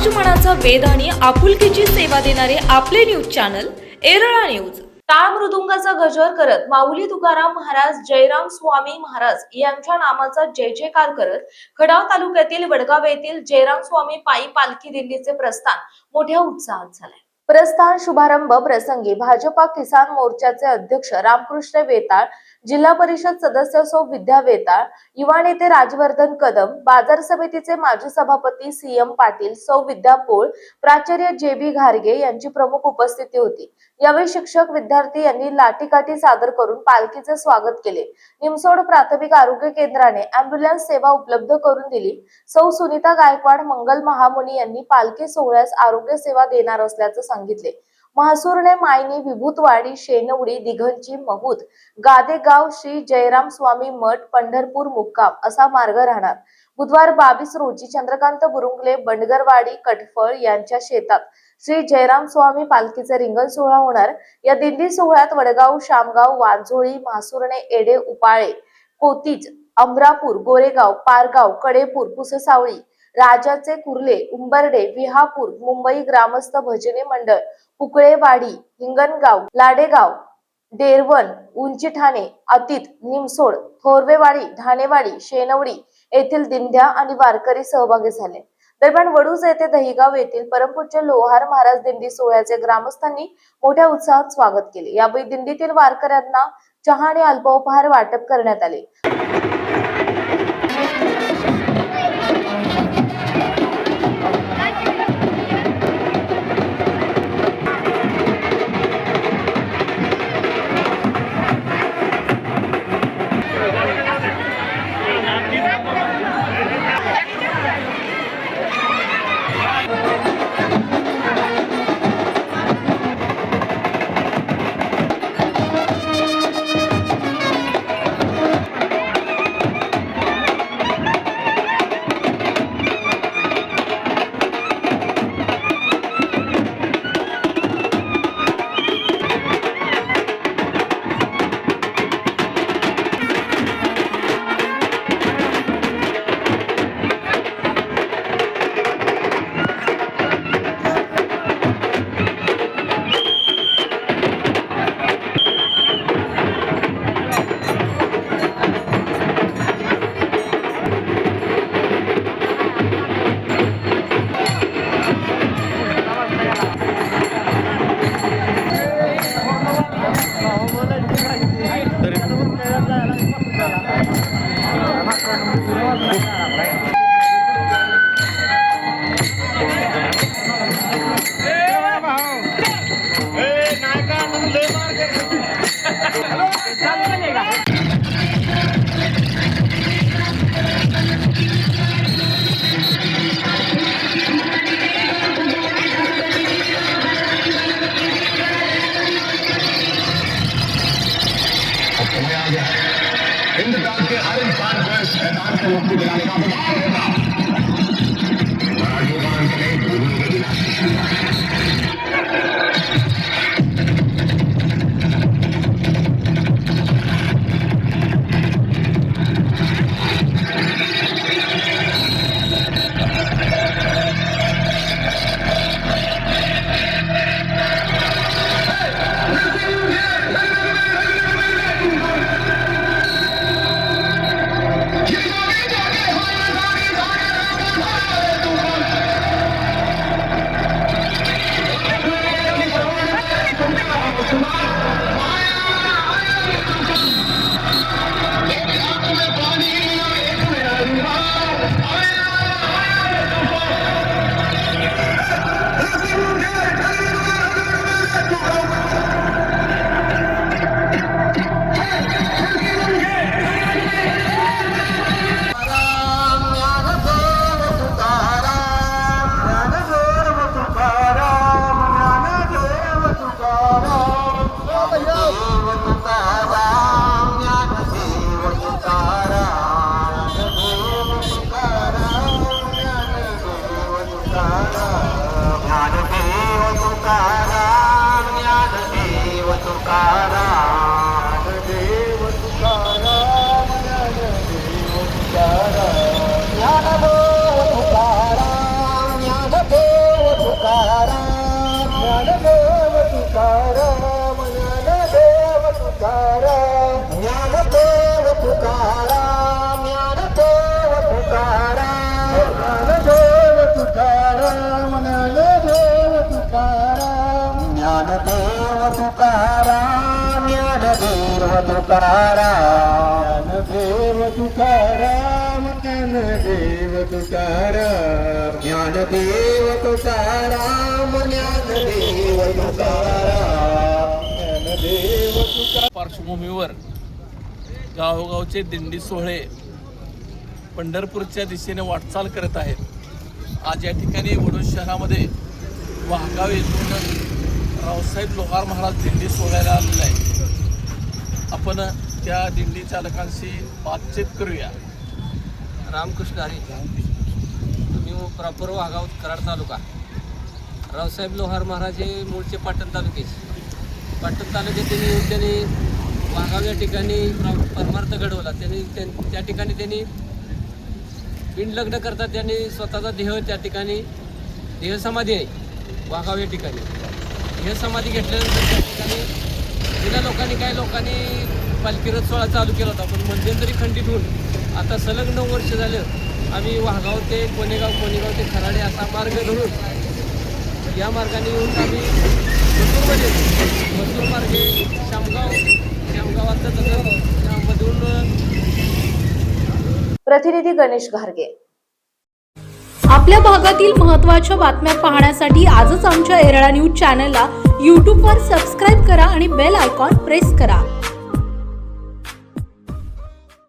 समाजमनाचा वेध आणि आपुलकीची सेवा देणारे आपले न्यूज चॅनल एरळा न्यूज। टाळ मृदुंगाचा गजर करत माऊली तुकाराम महाराज, जयराम स्वामी महाराज यांच्या नामाचा जय जयकार करत खडाव तालुक्यातील वडगाव येथील जयराम स्वामी पायी पालखी दिंडीचे प्रस्थान मोठ्या उत्साहात झाले। प्रस्थान शुभारंभ प्रसंगी भाजपा किसान मोर्चाचे अध्यक्ष रामकृष्ण वेताळ, जिल्हा परिषद सदस्य सौ विद्या वेताळ, युवा नेते राजवर्धन कदम, बाजार समितीचे माजी सभापती सीएम पाटील, सौ विद्या पोळ, प्राचार्य जेबी घारगे यांची प्रमुख उपस्थिती होती। यावेळी शिक्षक विद्यार्थी यांनी लाठीकाठी सादर करून पालखीचे स्वागत केले। निमसोड प्राथमिक आरोग्य केंद्राने अँब्युलन्स सेवा उपलब्ध करून दिली। सौ सुनीता गायकवाड, मंगल महामुनी यांनी पालखी सोहळ्यास आरोग्य सेवा देणार असल्याचे सांगितले। महासूरने मायनी, विभूतवाडी, शेनवडी, दिघंची, महूद, गादेगाव, श्री जयराम स्वामी मठ, पंढरपूर मुक्काम असा मार्ग राहणार। बुधवार 22 रोजी चंद्रकांत बुरुंगले, बंडगरवाडी, कटफळ यांच्या शेतात श्री जयराम स्वामी पालखीचे रिंगण सोहळा होणार। या दिंडी सोहळ्यात वडगाव, शामगाव, वांझोळी, महासूरने, एडे, उपाळे, कोतीज, अमरापूर, गोरेगाव, पारगाव, कडेपूर, पुससावळी, राजाचे कुर्ले, उंबर्डे, विहापूर, मुंबई ग्रामस्थ भजनी मंडळ, पुकळेवाडी, हिंगणगाव, लाडेगाव, डेरवन, उंचीठाणे, अतीत, निमसोड, थोरवेवाडी, ढाणेवाडी, शेनवडी येथील दिंड्या आणि वारकरी सहभागी झाले। दरम्यान वडूज येथे दहिगाव येथील परमपूज्य लोहार महाराज दिंडी सोहळ्याचे ग्रामस्थांनी मोठ्या उत्साहात स्वागत केले। यावेळी दिंडीतील वारकऱ्यांना चहा आणि अल्पोपहार वाटप करण्यात आले। हिंदुस्तान के हर इंसान को शैतान से मुक्ति दिलाने का अधिकार होगा। राजस्थान के भूमि के ज्ञानदेव तुकाराम ज्ञानदेव तुकाराम ज्ञानदेव तुकाराम ज्ञानदेव तुकाराम ज्ञानदेव तुकाराम ज्ञानदेव तुकाराम ज्ञानदेव तुकाराम. पार्श्वभूमीवर गावोगावचे दिंडी सोहळे पंढरपूरच्या दिशेने वाटचाल करत आहेत. आज या ठिकाणी वडोद शहरामध्ये वाहगाव येथून रावसाहेब लोहार महाराज दिंडी सोहळ्याला आलेला आहे. आपण त्या दिंडी चालकांशी बातचीत करूया. रामकृष्ण हरी. मी प्रॉपर वाघाव कराड तालुका. रावसाहेब लोहार महाराज हे मूळचे पाटण तालुक्याचे. पाटण तालुक्यात त्यांनी वाघाव या ठिकाणी परमार्थ घडवला. त्या ठिकाणी त्यांनी बिन लग्न करता त्यांनी स्वतःचा देह त्या ठिकाणी देह समाधी आहे वाघाव या ठिकाणी. देह समाधी घेतल्यानंतर त्या ठिकाणी जुन्या लोकांनी काही लोकांनी पालखी रथ सोहळा चालू केला होता, पण मध्यंतरी खंडित होऊन आता सलग 9 वर्ष झालं आम्ही वाघाव ते कोणेगाव ते खराडे असा मार्ग धरून या मार्गाने येऊन आम्ही मसूरमध्ये मार्गे शामगावात त्यामधून प्रतिनिधी गणेश घारगे. आपल्या भागातील महत्त्वाच्या बातम्या पाहण्यासाठी आजच आमच्या एरळा न्यूज चॅनलला यूट्यूबवर सबस्क्राईब करा आणि बेल आयकॉन प्रेस करा.